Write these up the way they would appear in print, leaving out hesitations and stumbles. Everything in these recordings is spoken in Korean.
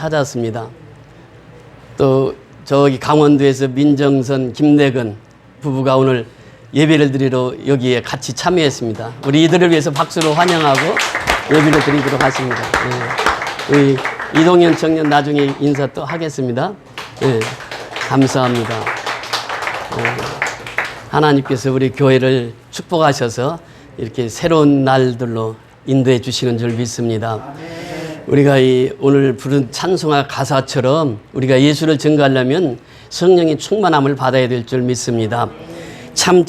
찾았습니다. 또 저기 강원도에서 민정선, 김내근 부부가 오늘 예배를 드리러 여기에 같이 참여했습니다. 우리 이들을 위해서 박수로 환영하고 예배를 드리도록 하십니다. 네. 우리 이동현 청년 나중에 인사 또 하겠습니다. 네. 감사합니다. 하나님께서 우리 교회를 축복하셔서 이렇게 새로운 날들로 인도해 주시는 줄 믿습니다. 우리가 오늘 부른 찬송가 가사처럼 우리가 예수를 증거하려면 성령의 충만함을 받아야 될 줄 믿습니다. 참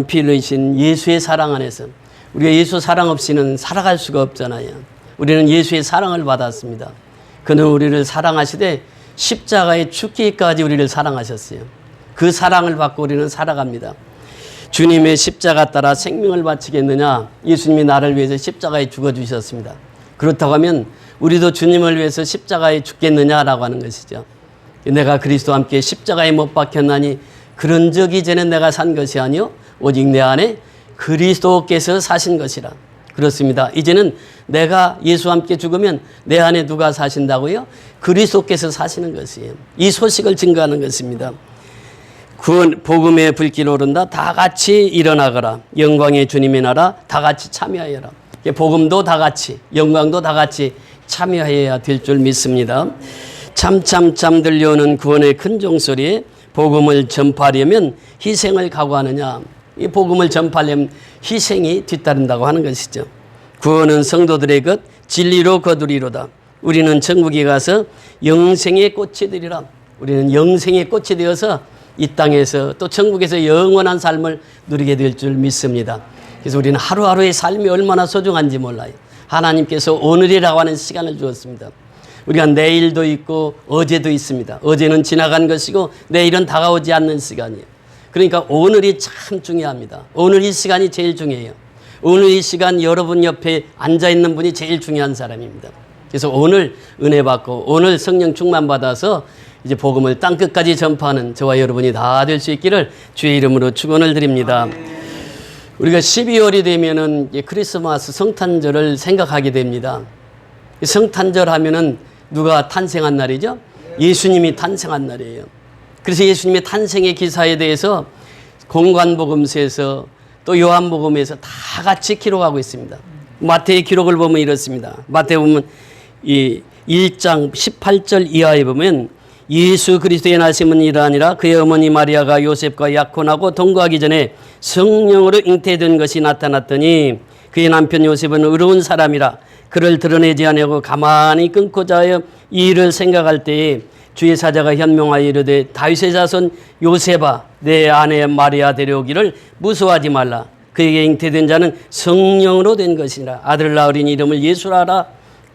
피 흘리신 예수의 사랑 안에서 우리가 예수 사랑 없이는 살아갈 수가 없잖아요. 우리는 예수의 사랑을 받았습니다. 그는 우리를 사랑하시되 십자가에 죽기까지 우리를 사랑하셨어요. 그 사랑을 받고 우리는 살아갑니다. 주님의 십자가 따라 생명을 바치겠느냐? 예수님이 나를 위해서 십자가에 죽어주셨습니다. 그렇다고 하면 우리도 주님을 위해서 십자가에 죽겠느냐라고 하는 것이죠. 내가 그리스도와 함께 십자가에 못 박혔나니 그런 적 이제는 내가 산 것이 아니요 오직 내 안에 그리스도께서 사신 것이라. 그렇습니다. 이제는 내가 예수와 함께 죽으면 내 안에 누가 사신다고요? 그리스도께서 사시는 것이에요. 이 소식을 증거하는 것입니다. 구원 복음의 불길 오른다. 다 같이 일어나거라. 영광의 주님의 나라 다 같이 참여하여라. 복음도 다 같이, 영광도 다 같이 참여해야 될 줄 믿습니다. 참 들려오는 구원의 큰 종소리에 복음을 전파하려면 희생을 각오하느냐. 이 복음을 전파하려면 희생이 뒤따른다고 하는 것이죠. 구원은 성도들의 것, 진리로 거두리로다. 우리는 천국에 가서 영생의 꽃이 되리라. 우리는 영생의 꽃이 되어서 이 땅에서 또 천국에서 영원한 삶을 누리게 될 줄 믿습니다. 그래서 우리는 하루하루의 삶이 얼마나 소중한지 몰라요. 하나님께서 오늘이라고 하는 시간을 주었습니다. 우리가 내일도 있고 어제도 있습니다. 어제는 지나간 것이고 내일은 다가오지 않는 시간이에요. 그러니까 오늘이 참 중요합니다. 오늘 이 시간이 제일 중요해요. 오늘 이 시간 여러분 옆에 앉아있는 분이 제일 중요한 사람입니다. 그래서 오늘 은혜 받고 오늘 성령 충만 받아서 이제 복음을 땅끝까지 전파하는 저와 여러분이 다 될 수 있기를 주의 이름으로 축원을 드립니다. 우리가 12월이 되면은 크리스마스 성탄절을 생각하게 됩니다. 성탄절 하면은 누가 탄생한 날이죠? 예수님이 탄생한 날이에요. 그래서 예수님의 탄생의 기사에 대해서 공관복음서에서 또 요한복음에서 다 같이 기록하고 있습니다. 마태의 기록을 보면 이렇습니다. 마태 보면 이 1장 18절 이하에 보면 예수 그리스도의 나심은 이러하니라. 그의 어머니 마리아가 요셉과 약혼하고 동거하기 전에 성령으로 잉태된 것이 나타났더니 그의 남편 요셉은 의로운 사람이라 그를 드러내지 아니하고 가만히 끊고자 하여 이 일을 생각할 때에 주의 사자가 현명하여 이르되 다윗의 자손 요셉아 내 아내 마리아 데려오기를 무서워하지 말라. 그에게 잉태된 자는 성령으로 된 것이라. 아들 낳으린 이름을 예수라 하라.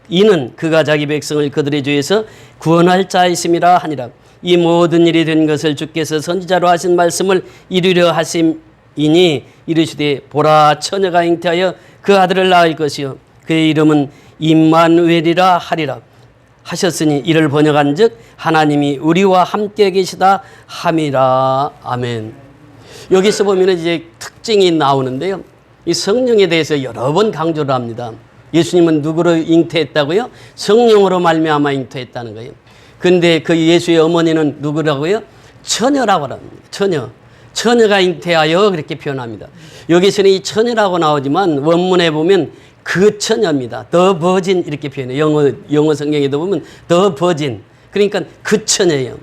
이는 그가 자기 백성을 그들의 죄에서 구원할 자이심이라 하니라. 이 모든 일이 된 것을 주께서 선지자로 하신 말씀을 이루려 하심이니 이르시되 보라 처녀가 잉태하여 그 아들을 낳을 것이요 그의 이름은 임마누엘이라 하리라 하셨으니 이를 번역한 즉 하나님이 우리와 함께 계시다 함이라. 아멘. 여기서 보면 이제 특징이 나오는데요. 이 성령에 대해서 여러 번 강조를 합니다. 예수님은 누구로 잉태했다고요? 성령으로 말미암아 잉태했다는 거예요. 근데 그 예수의 어머니는 누구라고요? 처녀라고 합니다. 처녀가 잉태하여 그렇게 표현합니다. 여기서는 이 처녀라고 나오지만 원문에 보면 그 처녀입니다. The virgin 이렇게 표현해요. 영어 성경에도 보면 the virgin. 그러니까 그 처녀예요.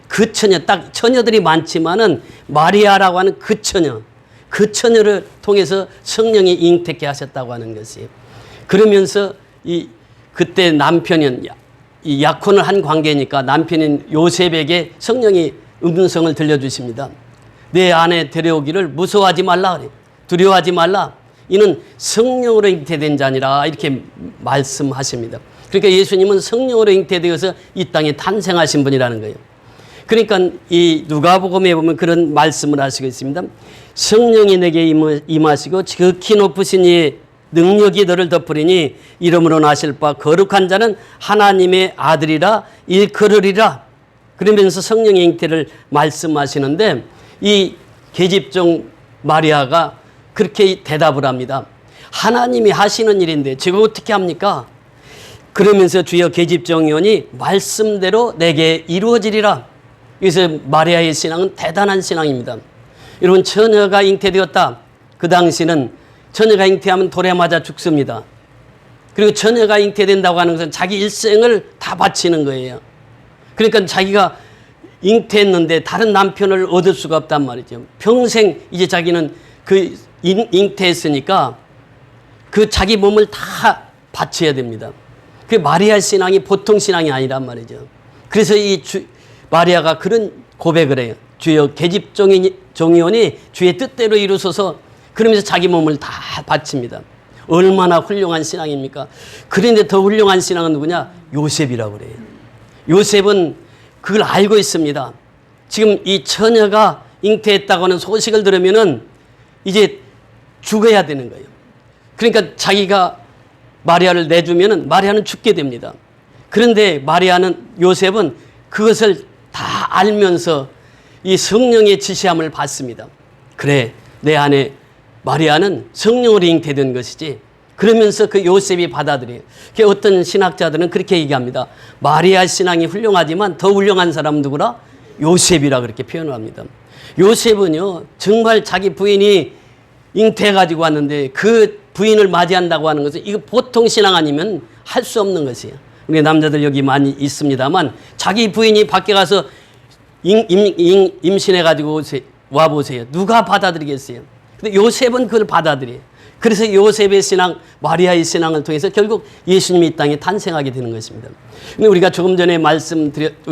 그 처녀, 딱 처녀들이 많지만은 마리아라고 하는 그 처녀. 그 처녀를 통해서 성령이 잉태케 하셨다고 하는 것이에요. 그러면서 그때 남편은 이 약혼을 한 관계니까 남편인 요셉에게 성령이 음성을 들려주십니다. 내 아내 데려오기를 무서워하지 말라 그래. 두려워하지 말라. 이는 성령으로 잉태된 자니라 이렇게 말씀하십니다. 그러니까 예수님은 성령으로 잉태되어서 이 땅에 탄생하신 분이라는 거예요. 그러니까 이 누가복음에 보면 그런 말씀을 하시고 있습니다. 성령이 내게 임하시고 극히 높으신 이의 능력이 너를 덮으리니 이름으로 나실 바 거룩한 자는 하나님의 아들이라 일컬으리라. 그러면서 성령의 잉태를 말씀하시는데 이 계집종 마리아가 그렇게 대답을 합니다. 하나님이 하시는 일인데 제가 어떻게 합니까? 그러면서 주여 계집종이오니 말씀대로 내게 이루어지리라. 그래서 마리아의 신앙은 대단한 신앙입니다. 여러분, 처녀가 잉태되었다. 그 당시는 처녀가 잉태하면 돌에 맞아 죽습니다. 그리고 처녀가 잉태된다고 하는 것은 자기 일생을 다 바치는 거예요. 그러니까 자기가 잉태했는데 다른 남편을 얻을 수가 없단 말이죠. 평생 이제 자기는 그 잉태했으니까 그 자기 몸을 다 바쳐야 됩니다. 그 마리아 신앙이 보통 신앙이 아니란 말이죠. 그래서 마리아가 그런 고백을 해요. 주여 계집종이오니 주의 뜻대로 이루소서. 그러면서 자기 몸을 다 바칩니다. 얼마나 훌륭한 신앙입니까? 그런데 더 훌륭한 신앙은 누구냐? 요셉이라고 그래요. 요셉은 그걸 알고 있습니다. 지금 이 처녀가 잉태했다고 하는 소식을 들으면은 이제 죽어야 되는 거예요. 그러니까 자기가 마리아를 내주면은 마리아는 죽게 됩니다. 그런데 요셉은 그것을 다 알면서 이 성령의 지시함을 받습니다. 그래, 내 안에 마리아는 성령으로 잉태된 것이지. 그러면서 그 요셉이 받아들여요. 어떤 신학자들은 그렇게 얘기합니다. 마리아 신앙이 훌륭하지만 더 훌륭한 사람은 누구라? 요셉이라 그렇게 표현을 합니다. 요셉은요, 정말 자기 부인이 잉태해가지고 왔는데 그 부인을 맞이한다고 하는 것은 이거 보통 신앙 아니면 할 수 없는 것이에요. 우리 남자들 여기 많이 있습니다만 자기 부인이 밖에 가서 임신해가지고 와보세요. 누가 받아들이겠어요? 근데 요셉은 그걸 받아들여요. 그래서 요셉의 신앙, 마리아의 신앙을 통해서 결국 예수님이 이 땅에 탄생하게 되는 것입니다. 근데 우리가 조금 전에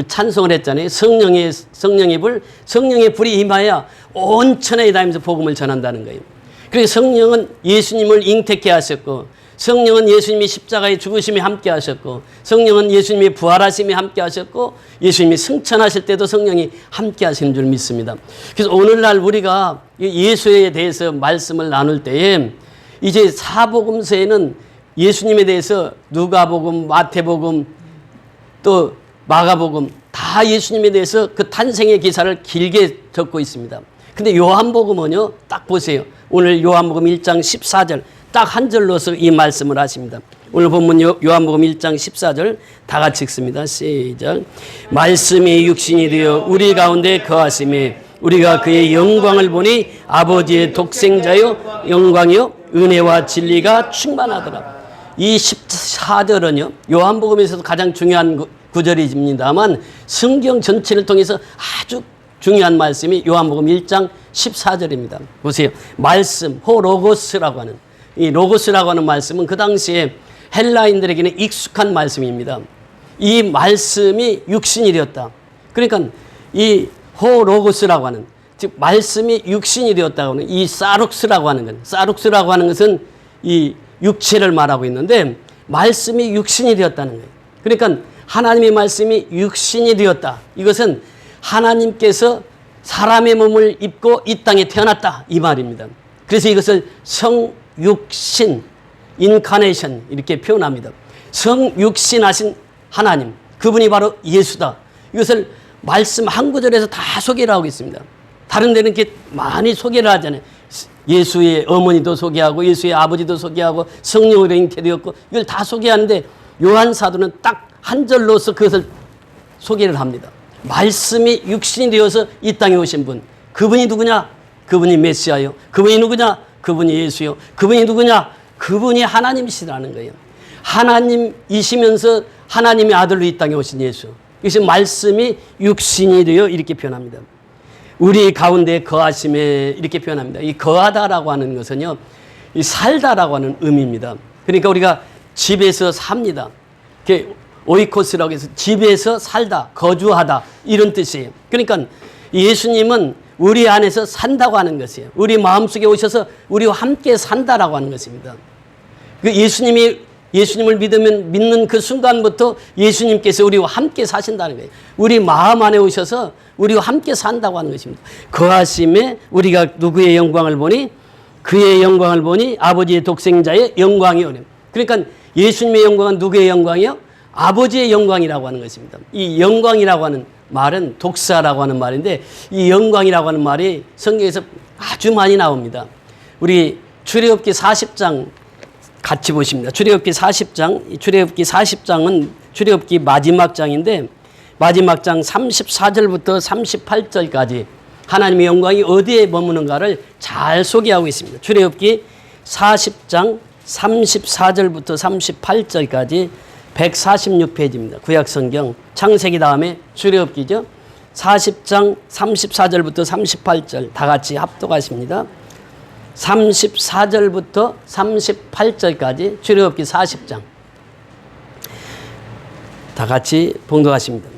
찬송을 했잖아요. 성령의 불이 임하여 온 천하에 다니면서 복음을 전한다는 거예요. 그래서 성령은 예수님을 잉태케 하셨고, 성령은 예수님이 십자가의 죽으심에 함께 하셨고, 성령은 예수님이 부활하심에 함께 하셨고, 예수님이 승천하실 때도 성령이 함께 하시는 줄 믿습니다. 그래서 오늘날 우리가 예수에 대해서 말씀을 나눌 때에 이제 사복음서에는 예수님에 대해서 누가복음, 마태복음, 또 마가복음 다 예수님에 대해서 그 탄생의 기사를 길게 적고 있습니다. 근데 요한복음은요, 딱 보세요. 오늘 요한복음 1장 14절 딱 한 절로서 이 말씀을 하십니다. 오늘 본문 요한복음 1장 14절 다 같이 읽습니다. 시작. 말씀이 육신이 되어 우리 가운데 거하심에 우리가 그의 영광을 보니 아버지의 독생자요 영광이요 은혜와 진리가 충만하더라. 이 14절은요, 요한복음에서도 가장 중요한 구절입니다만 성경 전체를 통해서 아주 중요한 말씀이 요한복음 1장 14절입니다. 보세요. 말씀, 호로고스라고 하는, 이 로고스라고 하는 말씀은 그 당시에 헬라인들에게는 익숙한 말씀입니다. 이 말씀이 육신이 되었다. 그러니까 이 호로고스라고 하는, 즉 말씀이 육신이 되었다고 하는 이 사룩스라고 하는 것, 사룩스라고 하는 것은 이 육체를 말하고 있는데 말씀이 육신이 되었다는 거예요. 그러니까 하나님의 말씀이 육신이 되었다. 이것은 하나님께서 사람의 몸을 입고 이 땅에 태어났다, 이 말입니다. 그래서 이것을 성육신, 인카네이션 이렇게 표현합니다. 성육신하신 하나님, 그분이 바로 예수다. 이것을 말씀 한 구절에서 다 소개를 하고 있습니다. 다른 데는 이렇게 많이 소개를 하잖아요. 예수의 어머니도 소개하고 예수의 아버지도 소개하고 성령으로 잉태되었고 이걸 다 소개하는데 요한 사도는 딱 한 절로서 그것을 소개를 합니다. 말씀이 육신이 되어서 이 땅에 오신 분, 그분이 누구냐? 그분이 메시아요. 그분이 누구냐? 그분이 예수요. 그분이 누구냐? 그분이 하나님이시라는 거예요. 하나님이시면서 하나님의 아들로 이 땅에 오신 예수. 그래서 말씀이 육신이 되어 이렇게 표현합니다. 우리 가운데 거하심에 이렇게 표현합니다. 이 거하다라고 하는 것은요, 이 살다라고 하는 의미입니다. 그러니까 우리가 집에서 삽니다. 오이코스라고 해서 집에서 살다, 거주하다 이런 뜻이에요. 그러니까 예수님은 우리 안에서 산다고 하는 것이에요. 우리 마음속에 오셔서 우리와 함께 산다라고 하는 것입니다. 예수님을 믿는 그 순간부터 예수님께서 우리와 함께 사신다는 거예요. 우리 마음 안에 오셔서 우리와 함께 산다고 하는 것입니다. 거하심에 우리가 누구의 영광을 보니? 그의 영광을 보니 아버지의 독생자의 영광이요. 그러니까 예수님의 영광은 누구의 영광이요? 아버지의 영광이라고 하는 것입니다. 이 영광이라고 하는 말은 독사라고 하는 말인데 이 영광이라고 하는 말이 성경에서 아주 많이 나옵니다. 우리 출애굽기 40장 같이 보십니다. 출애굽기 40장, 출애굽기 40장은 출애굽기 마지막 장인데 마지막 장 34절부터 38절까지 하나님의 영광이 어디에 머무는가를 잘 소개하고 있습니다. 출애굽기 40장 34절부터 38절까지 146페이지입니다. 구약성경 창세기 다음에 출애굽기죠. 40장 34절부터 38절 다 같이 합독하십니다. 34절부터 38절까지 출애굽기 40장 다 같이 봉독하십니다.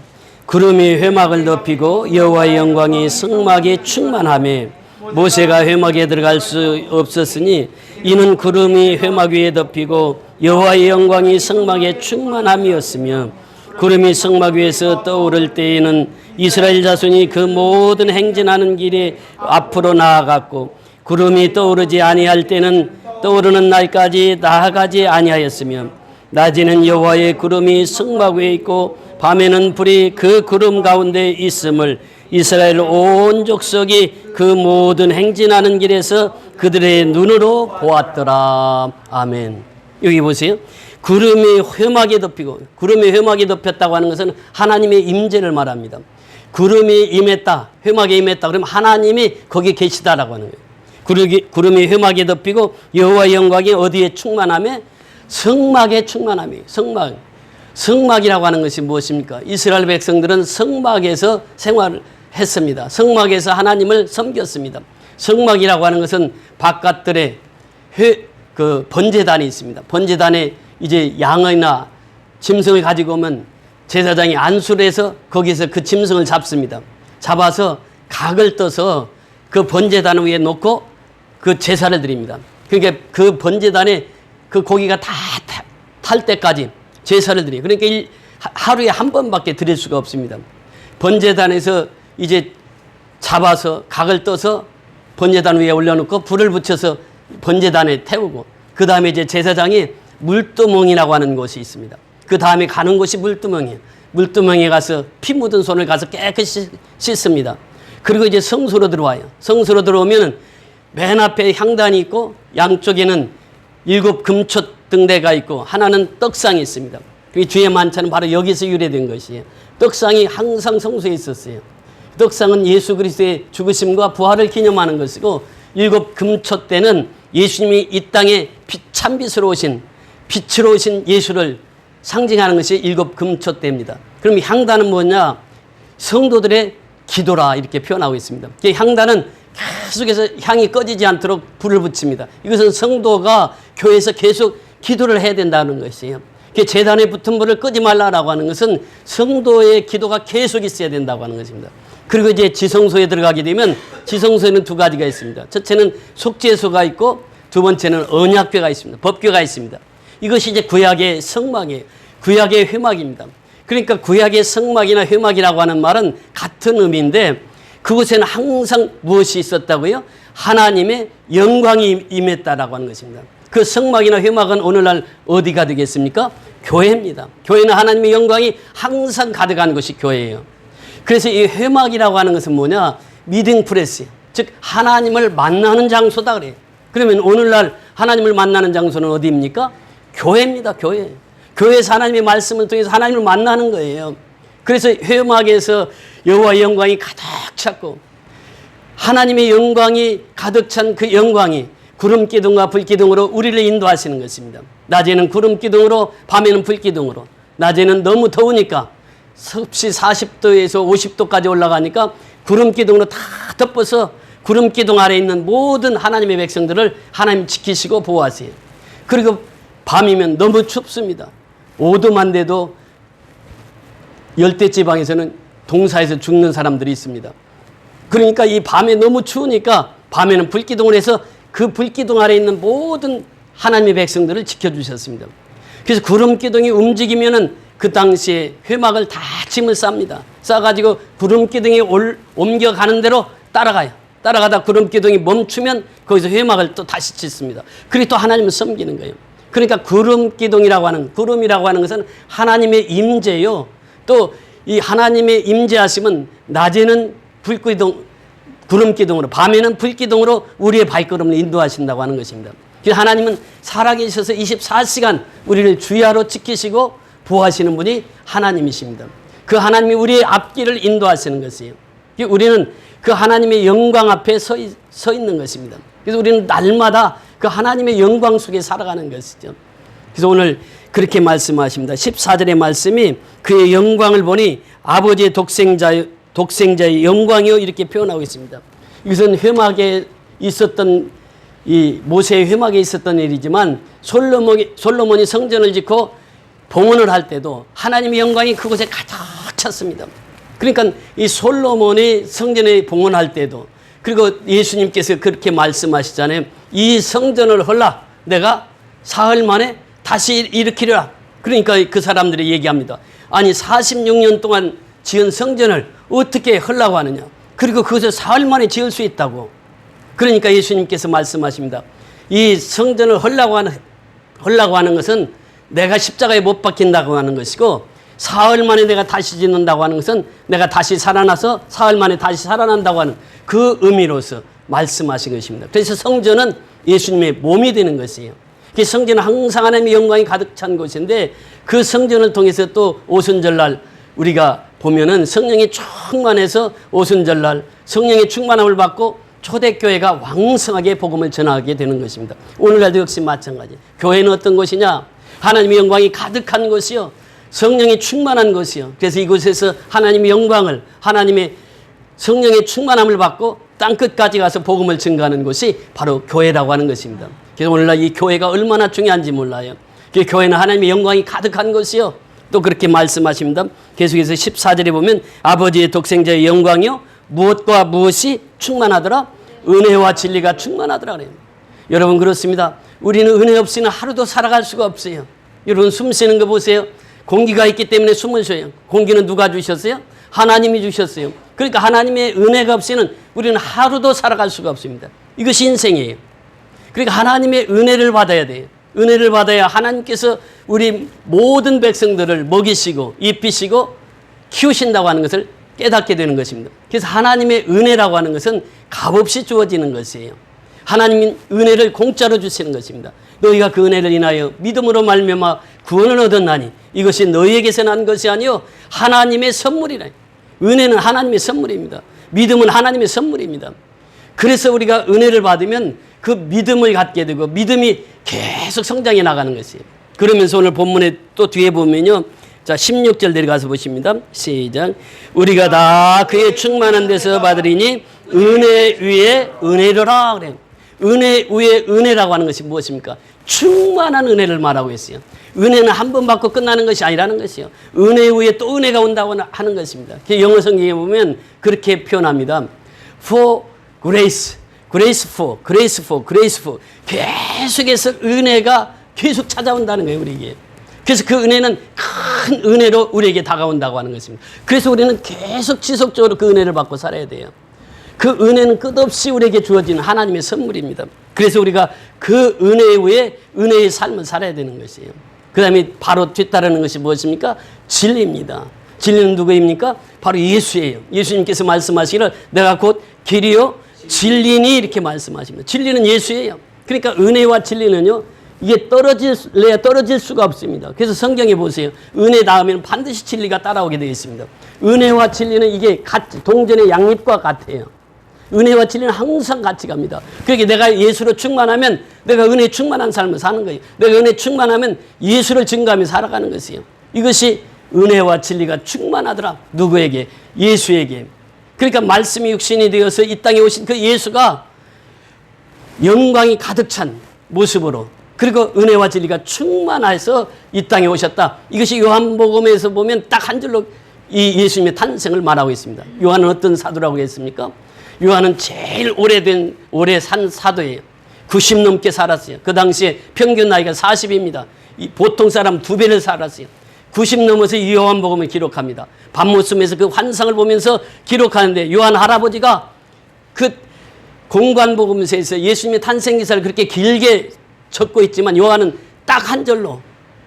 구름이 회막을 덮이고 여호와의 영광이 성막에 충만하며 모세가 회막에 들어갈 수 없었으니 이는 구름이 회막 위에 덮이고 여호와의 영광이 성막에 충만함이었으며 구름이 성막 위에서 떠오를 때에는 이스라엘 자손이 그 모든 행진하는 길에 앞으로 나아갔고 구름이 떠오르지 아니할 때는 떠오르는 날까지 나아가지 아니하였으며 낮에는 여호와의 구름이 성막 위에 있고 밤에는 불이 그 구름 가운데 있음을 이스라엘 온 족속이 그 모든 행진하는 길에서 그들의 눈으로 보았더라. 아멘. 여기 보세요. 구름이 회막에 덮이고, 구름이 회막에 덮였다고 하는 것은 하나님의 임재를 말합니다. 구름이 임했다, 회막에 임했다 그러면 하나님이 거기 계시다라고 하는 거예요. 구름이 회막에 덮이고 여호와의 영광이 어디에 충만하며 성막에 충만하며. 성막이라고 하는 것이 무엇입니까? 이스라엘 백성들은 성막에서 생활을 했습니다. 성막에서 하나님을 섬겼습니다. 성막이라고 하는 것은 바깥들에 번제단이 있습니다. 번제단에 이제 양이나 짐승을 가지고 오면 제사장이 안수를 해서 거기서 그 짐승을 잡습니다. 잡아서 각을 떠서 그 번제단 위에 놓고 그 제사를 드립니다. 그러니까 그 번제단에 그 고기가 다 탈 때까지 제사를 드려요. 그러니까 하루에 한 번밖에 드릴 수가 없습니다. 번제단에서 이제 잡아서 각을 떠서 번제단 위에 올려놓고 불을 붙여서 번제단에 태우고 그 다음에 이제 제사장이 물두멍이라고 하는 곳이 있습니다. 그 다음에 가는 곳이 물두멍이에요. 물두멍에 가서 피 묻은 손을 가서 깨끗이 씻습니다. 그리고 이제 성소로 들어와요. 성소로 들어오면 맨 앞에 향단이 있고 양쪽에는 7 금초 등대가 있고 하나는 떡상이 있습니다. 주의 만찬은 바로 여기서 유래된 것이에요. 떡상이 항상 성소에 있었어요. 떡상은 예수 그리스도의 죽으심과 부활을 기념하는 것이고 7 금초 때는 예수님이 이 땅에 참빛으로 오신 빛으로 오신 예수를 상징하는 것이 7 금초 때입니다. 그럼 향단은 뭐냐? 성도들의 기도라 이렇게 표현하고 있습니다. 향단은 계속해서 향이 꺼지지 않도록 불을 붙입니다. 이것은 성도가 교회에서 계속 기도를 해야 된다는 것이에요. 제단에 붙은 불을 끄지 말라라고 하는 것은 성도의 기도가 계속 있어야 된다고 하는 것입니다. 그리고 이제 지성소에 들어가게 되면 지성소에는 2 가지가 있습니다. 첫째는 속죄소가 있고 두 번째는 언약궤가 있습니다. 법궤가 있습니다. 이것이 이제 구약의 성막이에요. 구약의 회막입니다. 그러니까 구약의 성막이나 회막이라고 하는 말은 같은 의미인데 그곳에는 항상 무엇이 있었다고요? 하나님의 영광이 임했다라고 하는 것입니다. 그 성막이나 회막은 오늘날 어디가 되겠습니까? 교회입니다. 교회는 하나님의 영광이 항상 가득한 것이 교회예요. 그래서 이 회막이라고 하는 것은 뭐냐? 미팅 프레스, 즉 하나님을 만나는 장소다 그래요. 그러면 오늘날 하나님을 만나는 장소는 어디입니까? 교회입니다. 교회. 교회에서 하나님의 말씀을 통해서 하나님을 만나는 거예요. 그래서 회막에서 여호와의 영광이 가득 찼고 하나님의 영광이 가득 찬 그 영광이 구름기둥과 불기둥으로 우리를 인도하시는 것입니다. 낮에는 구름기둥으로 밤에는 불기둥으로. 낮에는 너무 더우니까 섭씨 40도에서 50도까지 올라가니까 구름기둥으로 다 덮어서 구름기둥 아래 있는 모든 하나님의 백성들을 하나님 지키시고 보호하세요. 그리고 밤이면 너무 춥습니다. 5도만 돼도 열대지방에서는 동사에서 죽는 사람들이 있습니다. 그러니까 이 밤에 너무 추우니까 밤에는 불기둥을 해서 그 불기둥 아래 있는 모든 하나님의 백성들을 지켜주셨습니다. 그래서 구름기둥이 움직이면은 그 당시에 회막을 다 짐을 쌉니다. 싸가지고 구름기둥이 옮겨가는 대로 따라가요. 따라가다 구름기둥이 멈추면 거기서 회막을 또 다시 짓습니다. 그리고 또 하나님을 섬기는 거예요. 그러니까 구름기둥이라고 하는, 구름이라고 하는 것은 하나님의 임재요. 또 이 하나님의 임재하심은 낮에는 구름기둥으로 밤에는 불기둥으로 우리의 발걸음을 인도하신다고 하는 것입니다. 하나님은 살아계셔서 24시간 우리를 주야로 지키시고 보호하시는 분이 하나님이십니다. 그 하나님이 우리의 앞길을 인도하시는 것이에요. 우리는 그 하나님의 영광 앞에 서 있는 것입니다. 그래서 우리는 날마다 그 하나님의 영광 속에 살아가는 것이죠. 그래서 오늘 그렇게 말씀하십니다. 14절의 말씀이 그의 영광을 보니 아버지의 독생자의 영광이요 이렇게 표현하고 있습니다. 이것은 회막에 있었던 이 모세의 회막에 있었던 일이지만 솔로몬이 성전을 짓고 봉헌을 할 때도 하나님의 영광이 그곳에 가득 찼습니다. 그러니까 이 솔로몬이 성전에 봉헌할 때도 그리고 예수님께서 그렇게 말씀하시잖아요. 이 성전을 헐라 내가 사흘 만에 다시 일으키리라. 그러니까 그 사람들이 얘기합니다. 아니 46년 동안 지은 성전을 어떻게 헐라고 하느냐. 그리고 그것을 사흘 만에 지을 수 있다고. 그러니까 예수님께서 말씀하십니다. 이 성전을 헐라고 하는 것은 내가 십자가에 못 박힌다고 하는 것이고 사흘 만에 내가 다시 짓는다고 하는 것은 내가 다시 살아나서 사흘 만에 다시 살아난다고 하는 그 의미로서 말씀하신 것입니다. 그래서 성전은 예수님의 몸이 되는 것이에요. 그 성전은 항상 하나님의 영광이 가득 찬 곳인데 그 성전을 통해서 또 오순절날 우리가 보면은 성령이 충만해서 오순절날 성령의 충만함을 받고 초대교회가 왕성하게 복음을 전하게 되는 것입니다. 오늘날도 역시 마찬가지. 교회는 어떤 곳이냐? 하나님의 영광이 가득한 곳이요. 성령이 충만한 곳이요. 그래서 이곳에서 하나님의 영광을 하나님의 성령의 충만함을 받고 땅끝까지 가서 복음을 증거하는 곳이 바로 교회라고 하는 것입니다. 그래서 오늘날 이 교회가 얼마나 중요한지 몰라요. 그 교회는 하나님의 영광이 가득한 곳이요. 또 그렇게 말씀하십니다. 계속해서 14절에 보면 아버지의 독생자의 영광이요. 무엇과 무엇이 충만하더라? 은혜와 진리가 충만하더라 그래요. 여러분 그렇습니다. 우리는 은혜 없이는 하루도 살아갈 수가 없어요. 여러분 숨 쉬는 거 보세요. 공기가 있기 때문에 숨을 쉬어요. 공기는 누가 주셨어요? 하나님이 주셨어요. 그러니까 하나님의 은혜가 없이는 우리는 하루도 살아갈 수가 없습니다. 이것이 인생이에요. 그러니까 하나님의 은혜를 받아야 돼요. 은혜를 받아야 하나님께서 우리 모든 백성들을 먹이시고 입히시고 키우신다고 하는 것을 깨닫게 되는 것입니다. 그래서 하나님의 은혜라고 하는 것은 값없이 주어지는 것이에요. 하나님의 은혜를 공짜로 주시는 것입니다. 너희가 그 은혜를 인하여 믿음으로 말미암아 구원을 얻었나니 이것이 너희에게서 난 것이 아니요 하나님의 선물이라. 은혜는 하나님의 선물입니다. 믿음은 하나님의 선물입니다. 그래서 우리가 은혜를 받으면 그 믿음을 갖게 되고 믿음이 계속 성장해 나가는 것이에요. 그러면서 오늘 본문에 또 뒤에 보면요. 자, 16절 내려가서 보십니다. 시작. 우리가 다 그의 충만한 데서 받으리니 은혜 위에 은혜로라 그래요. 은혜 위에 은혜라고 하는 것이 무엇입니까? 충만한 은혜를 말하고 있어요. 은혜는 한 번 받고 끝나는 것이 아니라는 것이요. 은혜 위에 또 은혜가 온다고 하는 것입니다. 영어 성경에 보면 그렇게 표현합니다. For grace, grace for, grace for, grace for. 계속해서 은혜가 계속 찾아온다는 거예요, 우리에게. 그래서 그 은혜는 큰 은혜로 우리에게 다가온다고 하는 것입니다. 그래서 우리는 계속 지속적으로 그 은혜를 받고 살아야 돼요. 그 은혜는 끝없이 우리에게 주어지는 하나님의 선물입니다. 그래서 우리가 그 은혜 위에 은혜의 삶을 살아야 되는 것이에요. 그 다음에 바로 뒤따르는 것이 무엇입니까? 진리입니다. 진리는 누구입니까? 바로 예수예요. 예수님께서 말씀하시기를 내가 곧 길이요 진리니 이렇게 말씀하십니다. 진리는 예수예요. 그러니까 은혜와 진리는요. 이게 떨어질 수가 없습니다. 그래서 성경에 보세요. 은혜 다음에는 반드시 진리가 따라오게 되어 있습니다. 은혜와 진리는 이게 같이 동전의 양립과 같아요. 은혜와 진리는 항상 같이 갑니다. 그러니까 내가 예수로 충만하면 내가 은혜에 충만한 삶을 사는 거예요. 내가 은혜에 충만하면 예수를 증거하며 살아가는 것이에요. 이것이 은혜와 진리가 충만하더라. 누구에게? 예수에게. 그러니까 말씀이 육신이 되어서 이 땅에 오신 그 예수가 영광이 가득 찬 모습으로 그리고 은혜와 진리가 충만해서 이 땅에 오셨다. 이것이 요한복음에서 보면 딱 한 줄로 이 예수님의 탄생을 말하고 있습니다. 요한은 어떤 사도라고 했습니까? 요한은 제일 오래 산 사도예요. 90 넘게 살았어요. 그 당시에 평균 나이가 40입니다. 보통 사람 2배를 살았어요. 90 넘어서 이 요한복음을 기록합니다. 밤모습에서 그 환상을 보면서 기록하는데 요한 할아버지가 그 공관복음서에서 예수님의 탄생 기사를 그렇게 길게 적고 있지만 요한은 딱 한 절로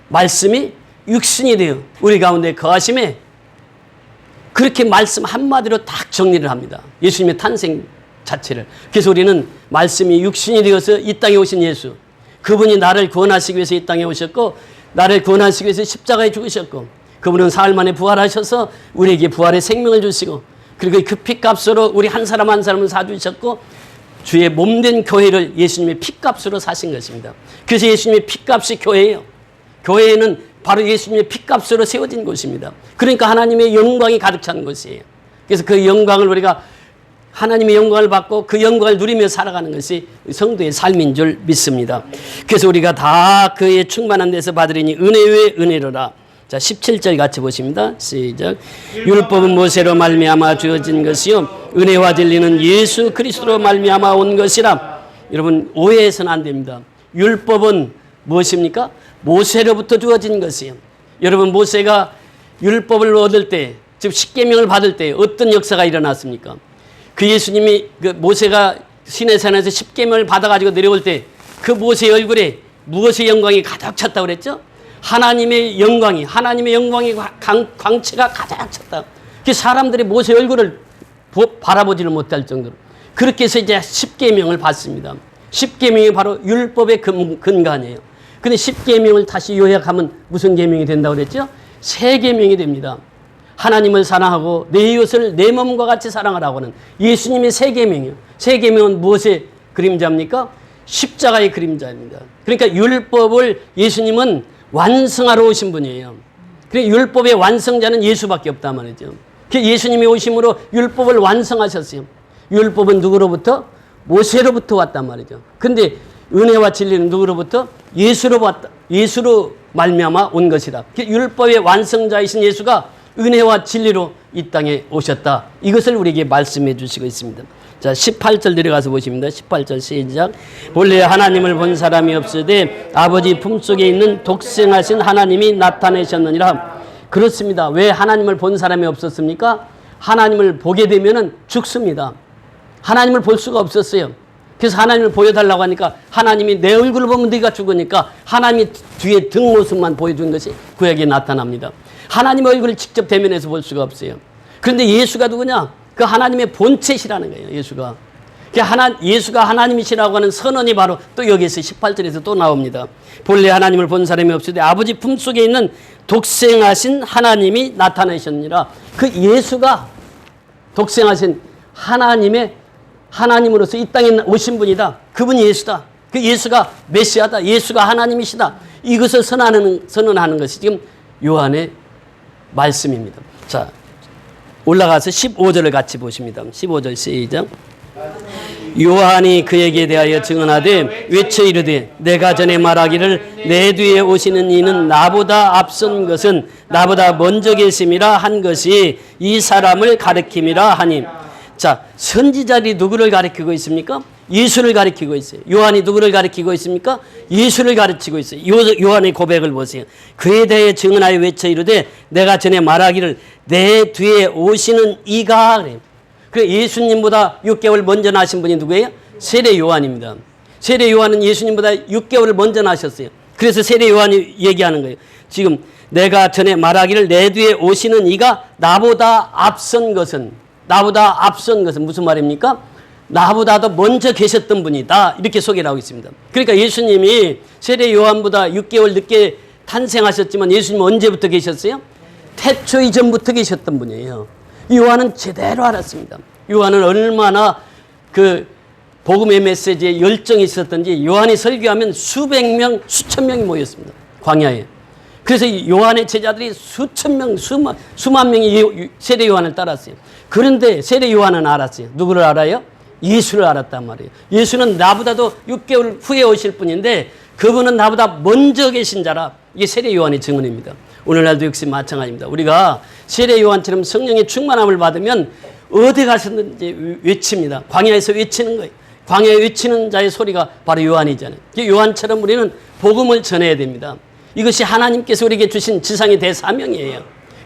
말씀이 육신이 되어 우리 가운데 거하심에 그렇게 말씀 한마디로 딱 정리를 합니다. 예수님의 탄생 자체를. 그래서 우리는 말씀이 육신이 되어서 이 땅에 오신 예수 그분이 나를 구원하시기 위해서 이 땅에 오셨고 나를 구원하시기 위해서 십자가에 죽으셨고 그분은 사흘 만에 부활하셔서 우리에게 부활의 생명을 주시고 그리고 그 피값으로 우리 한 사람 한 사람을 사주셨고 주의 몸된 교회를 예수님의 피값으로 사신 것입니다. 그래서 예수님의 피값이 교회예요. 교회는 바로 예수님의 피값으로 세워진 곳입니다. 그러니까 하나님의 영광이 가득 찬 곳이에요. 그래서 그 영광을 우리가 하나님의 영광을 받고 그 영광을 누리며 살아가는 것이 성도의 삶인 줄 믿습니다. 그래서 우리가 다 그의 충만한 데서 받으리니 은혜 위에 은혜로라. 자, 17절 같이 보십니다. 시작. 율법은 모세로 말미암아 주어진 것이요 은혜와 진리는 예수 그리스도로 말미암아 온 것이라. 여러분 오해해서는 안 됩니다. 율법은 무엇입니까? 모세로부터 주어진 것이에요. 여러분 모세가 율법을 얻을 때, 즉 십계명을 받을 때 어떤 역사가 일어났습니까? 그 예수님이 그 모세가 시내산에서 십계명을 받아가지고 내려올 때 그 모세의 얼굴에 무엇의 영광이 가득 찼다고 그랬죠? 하나님의 영광이 광채가 가득 찼다. 그 사람들이 모세의 얼굴을 바라보지를 못할 정도로 그렇게 해서 이제 십계명을 받습니다. 십계명이 바로 율법의 근간이에요. 근데 십계명을 다시 요약하면 무슨 계명이 된다고 그랬죠? 세 계명이 됩니다. 하나님을 사랑하고 내 이웃을 내 몸과 같이 사랑하라고 하는 예수님의 세 계명이요. 세 계명은 무엇의 그림자입니까? 십자가의 그림자입니다. 그러니까 율법을 예수님은 완성하러 오신 분이에요. 그러니까 율법의 완성자는 예수밖에 없단 말이죠. 예수님이 오심으로 율법을 완성하셨어요. 율법은 누구로부터? 모세로부터 왔단 말이죠. 근데 은혜와 진리는 누구로부터? 예수로 말미암아 온 것이다. 율법의 완성자이신 예수가 은혜와 진리로 이 땅에 오셨다. 이것을 우리에게 말씀해 주시고 있습니다. 자, 18절 내려가서 보십니다. 18절 시작. 본래 하나님을 본 사람이 없으되 아버지 품속에 있는 독생하신 하나님이 나타내셨느니라. 그렇습니다. 왜 하나님을 본 사람이 없었습니까? 하나님을 보게 되면은 죽습니다. 하나님을 볼 수가 없었어요. 그래서 하나님을 보여달라고 하니까 하나님이 내 얼굴을 보면 네가 죽으니까 하나님이 뒤에 뒷모습만 보여준 것이 구약에 나타납니다. 하나님의 얼굴을 직접 대면해서 볼 수가 없어요. 그런데 예수가 누구냐? 그 하나님의 본체시라는 거예요. 예수가 하나님이시라고 하는 선언이 바로 또 여기서 18절에서 또 나옵니다. 본래 하나님을 본 사람이 없으되 아버지 품속에 있는 독생하신 하나님이 나타나셨느니라. 그 예수가 독생하신 하나님으로서 이 땅에 오신 분이다. 그분이 예수다. 그 예수가 메시아다. 예수가 하나님이시다. 이것을 선언하는 것이 지금 요한의 말씀입니다. 자, 올라가서 15절을 같이 보십니다. 15절 시작. 요한이 그에게 대하여 증언하되 외쳐 이르되 내가 전에 말하기를 내 뒤에 오시는 이는 나보다 앞선 것은 나보다 먼저 계심이라 한 것이 이 사람을 가리킴이라 하니. 자, 선지자들이 누구를 가리키고 있습니까? 예수를 가리키고 있어요. 요한이 누구를 가리키고 있습니까? 예수를 가르치고 있어요. 요한의 고백을 보세요. 그에 대해 증언하여 외쳐 이르되 내가 전에 말하기를 내 뒤에 오시는 이가. 그래, 예수님보다 6개월 먼저 나신 분이 누구예요? 세례 요한입니다. 세례 요한은 예수님보다 6개월 먼저 나셨어요. 그래서 세례 요한이 얘기하는 거예요. 지금 내가 전에 말하기를 내 뒤에 오시는 이가 나보다 앞선 것은 무슨 말입니까? 나보다도 먼저 계셨던 분이다. 이렇게 소개를 하고 있습니다. 그러니까 예수님이 세례 요한보다 6개월 늦게 탄생하셨지만 예수님은 언제부터 계셨어요? 태초 이전부터 계셨던 분이에요. 요한은 제대로 알았습니다. 요한은 얼마나 그 복음의 메시지에 열정이 있었던지 요한이 설교하면 수백 명, 수천 명이 모였습니다. 광야에. 그래서 요한의 제자들이 수천 명, 수만 명이 세례 요한을 따랐어요. 그런데 세례 요한은 알았어요. 누구를 알아요? 예수를 알았단 말이에요. 예수는 나보다도 6개월 후에 오실 분인데 그분은 나보다 먼저 계신 자라. 이게 세례 요한의 증언입니다. 오늘날도 역시 마찬가지입니다. 우리가 세례 요한처럼 성령의 충만함을 받으면 어디 가서든지 외칩니다. 광야에서 외치는 거예요. 광야에 외치는 자의 소리가 바로 요한이잖아요. 요한처럼 우리는 복음을 전해야 됩니다. 이것이 하나님께서 우리에게 주신 지상의 대사명이에요.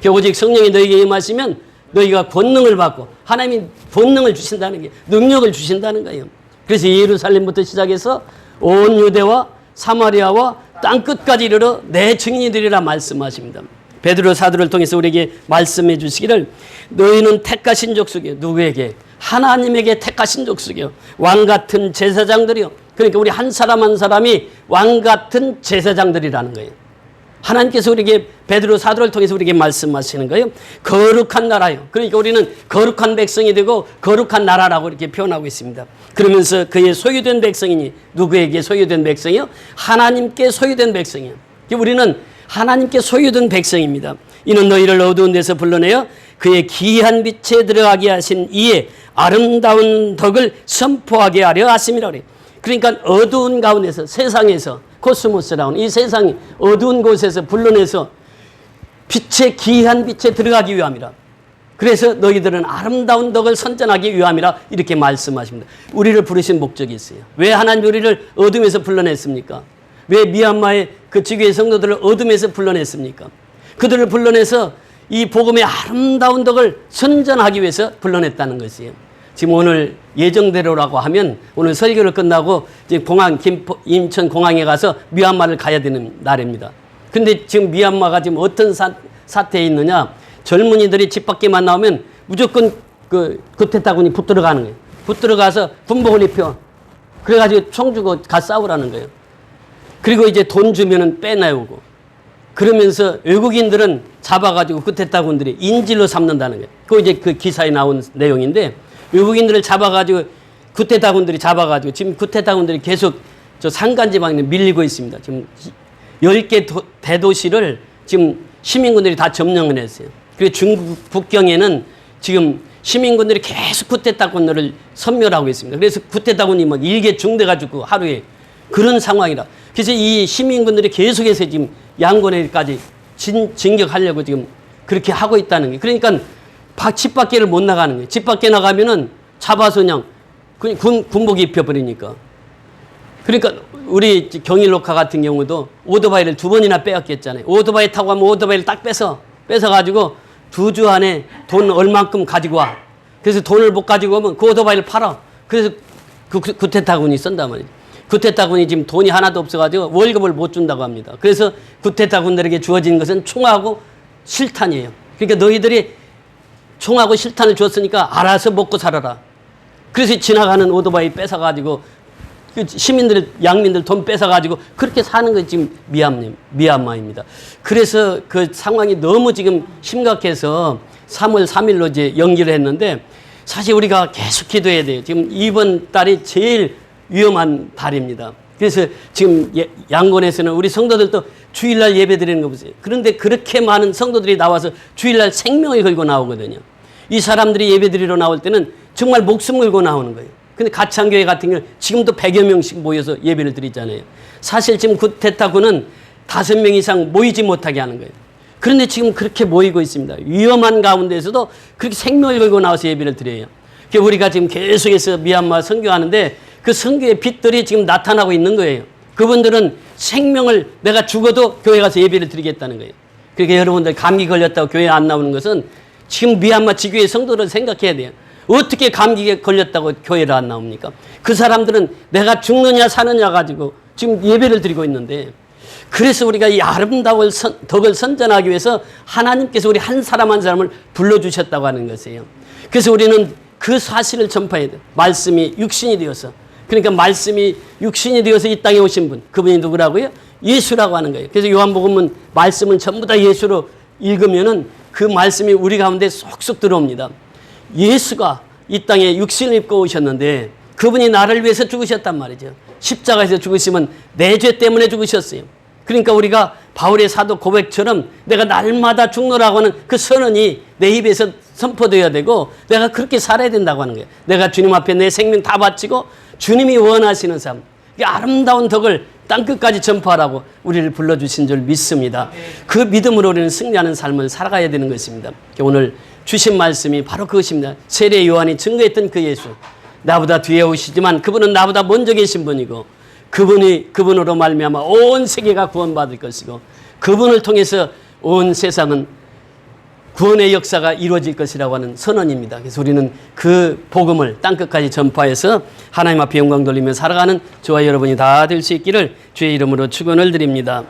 오직 성령이 너에게 임하시면 너희가 권능을 받고 하나님이 본능을 주신다는 게 능력을 주신다는 거예요. 그래서 예루살렘부터 시작해서 온 유대와 사마리아와 땅끝까지 이르러 내 증인이 되리라 말씀하십니다. 베드로 사도를 통해서 우리에게 말씀해 주시기를 너희는 택하신 족속이요. 누구에게? 하나님에게 택하신 족속이요. 왕같은 제사장들이요. 그러니까 우리 한 사람 한 사람이 왕 같은 제사장들이라는 거예요. 하나님께서 우리에게 베드로 사도를 통해서 우리에게 말씀하시는 거예요. 거룩한 나라요. 그러니까 우리는 거룩한 백성이 되고 거룩한 나라라고 이렇게 표현하고 있습니다. 그러면서 그의 소유된 백성이니 누구에게 소유된 백성이요? 하나님께 소유된 백성이요. 우리는 하나님께 소유된 백성입니다. 이는 너희를 어두운 데서 불러내어 그의 귀한 빛에 들어가게 하신 이의 아름다운 덕을 선포하게 하려 하심이라 그래요. 그러니까 어두운 가운데서 세상에서 코스모스라는 이 세상이 어두운 곳에서 불러내서 빛의 귀한 빛에 들어가기 위함이라. 그래서 너희들은 아름다운 덕을 선전하기 위함이라 이렇게 말씀하십니다. 우리를 부르신 목적이 있어요. 왜 하나님 우리를 어둠에서 불러냈습니까? 왜 미얀마의 그 지교의 성도들을 어둠에서 불러냈습니까? 그들을 불러내서 이 복음의 아름다운 덕을 선전하기 위해서 불러냈다는 것이에요. 지금 오늘 예정대로라고 하면 오늘 설교를 끝나고 이제 공항 인천 공항에 가서 미얀마를 가야 되는 날입니다. 근데 지금 미얀마가 지금 어떤 사태에 있느냐? 젊은이들이 집 밖에만 나오면 무조건 그 구테타군이 붙들어가는 거예요. 붙들어가서 군복을 입혀. 그래가지고 총 주고 가 싸우라는 거예요. 그리고 이제 돈 주면은 빼내오고. 그러면서 외국인들은 잡아가지고 구테타군들이 인질로 삼는다는 거예요. 그거 이제 그 기사에 나온 내용인데 외국인들을 잡아가지고 구테타군들이 잡아가지고 지금 구테타군들이 계속 저 산간지방에 밀리고 있습니다. 지금 10개 대도시를 지금 시민군들이 다 점령을 했어요. 그리고 중국 북경에는 지금 시민군들이 계속 구테타군들을 섬멸하고 있습니다. 그래서 구테타군이 막 일개 중돼가지고 하루에 그런 상황이라. 그래서 이 시민군들이 계속해서 지금 양곤에까지 진격하려고 지금 그렇게 하고 있다는 거예요. 그러니까 집 밖에를 못 나가는 거예요. 집 밖에 나가면은 잡아서 그냥 군복 입혀버리니까. 그러니까 우리 경일로카 같은 경우도 오토바이를 2번이나 빼앗겼잖아요. 오토바이 타고 가면 오토바이를 딱 뺏어가지고 2주 안에 돈 얼만큼 가지고 와. 그래서 돈을 못 가지고 오면 그 오토바이를 팔아. 그래서 그 구테타군이 쓴단 말이에요. 구테타군이 지금 돈이 하나도 없어가지고 월급을 못 준다고 합니다. 그래서 구테타군들에게 주어진 것은 총하고 실탄이에요. 그러니까 너희들이 총하고 실탄을 줬으니까 알아서 먹고 살아라. 그래서 지나가는 오토바이 뺏어가지고 시민들, 양민들 돈 뺏어가지고 그렇게 사는 게 지금 미얀마입니다. 그래서 그 상황이 너무 지금 심각해서 3월 3일로 이제 연기를 했는데 사실 우리가 계속 기도해야 돼요. 지금 이번 달이 제일 위험한 달입니다. 그래서 지금 양곤에서는 우리 성도들도 주일날 예배 드리는 거 보세요. 그런데 그렇게 많은 성도들이 나와서 주일날 생명을 걸고 나오거든요. 이 사람들이 예배 드리러 나올 때는 정말 목숨 걸고 나오는 거예요. 근데 가창교회 같은 경우는 지금도 100여 명씩 모여서 예배를 드리잖아요. 사실 지금 구테타군은 5명 이상 모이지 못하게 하는 거예요. 그런데 지금 그렇게 모이고 있습니다. 위험한 가운데서도 그렇게 생명을 걸고 나와서 예배를 드려요. 우리가 지금 계속해서 미얀마 선교하는데 그 선교의 빛들이 지금 나타나고 있는 거예요. 그분들은 생명을 내가 죽어도 교회 가서 예배를 드리겠다는 거예요. 그러니까 여러분들 감기 걸렸다고 교회 안 나오는 것은 지금 미얀마 지교의 성도를 생각해야 돼요. 어떻게 감기에 걸렸다고 교회를 안 나옵니까? 그 사람들은 내가 죽느냐 사느냐 가지고 지금 예배를 드리고 있는데 그래서 우리가 이 아름다운 덕을 선전하기 위해서 하나님께서 우리 한 사람 한 사람을 불러주셨다고 하는 것이에요. 그래서 우리는 그 사실을 전파해야 돼요. 말씀이 육신이 되어서. 그러니까 말씀이 육신이 되어서 이 땅에 오신 분. 그분이 누구라고요? 예수라고 하는 거예요. 그래서 요한복음은 말씀을 전부 다 예수로 읽으면은 그 말씀이 우리 가운데 쏙쏙 들어옵니다. 예수가 이 땅에 육신을 입고 오셨는데 그분이 나를 위해서 죽으셨단 말이죠. 십자가에서 죽으시면 내 죄 때문에 죽으셨어요. 그러니까 우리가 바울의 사도 고백처럼 내가 날마다 죽노라고 하는 그 선언이 내 입에서 선포되어야 되고 내가 그렇게 살아야 된다고 하는 거예요. 내가 주님 앞에 내 생명 다 바치고 주님이 원하시는 삶, 아름다운 덕을 땅끝까지 전파하라고 우리를 불러주신 줄 믿습니다. 그 믿음으로 우리는 승리하는 삶을 살아가야 되는 것입니다. 오늘 주신 말씀이 바로 그것입니다. 세례 요한이 증거했던 그 예수. 나보다 뒤에 오시지만 그분은 나보다 먼저 계신 분이고 그분으로 말미암아 온 세계가 구원받을 것이고 그분을 통해서 온 세상은 구원의 역사가 이루어질 것이라고 하는 선언입니다. 그래서 우리는 그 복음을 땅끝까지 전파해서 하나님 앞에 영광 돌리며 살아가는 저와 여러분이 다 될 수 있기를 주의 이름으로 축원을 드립니다.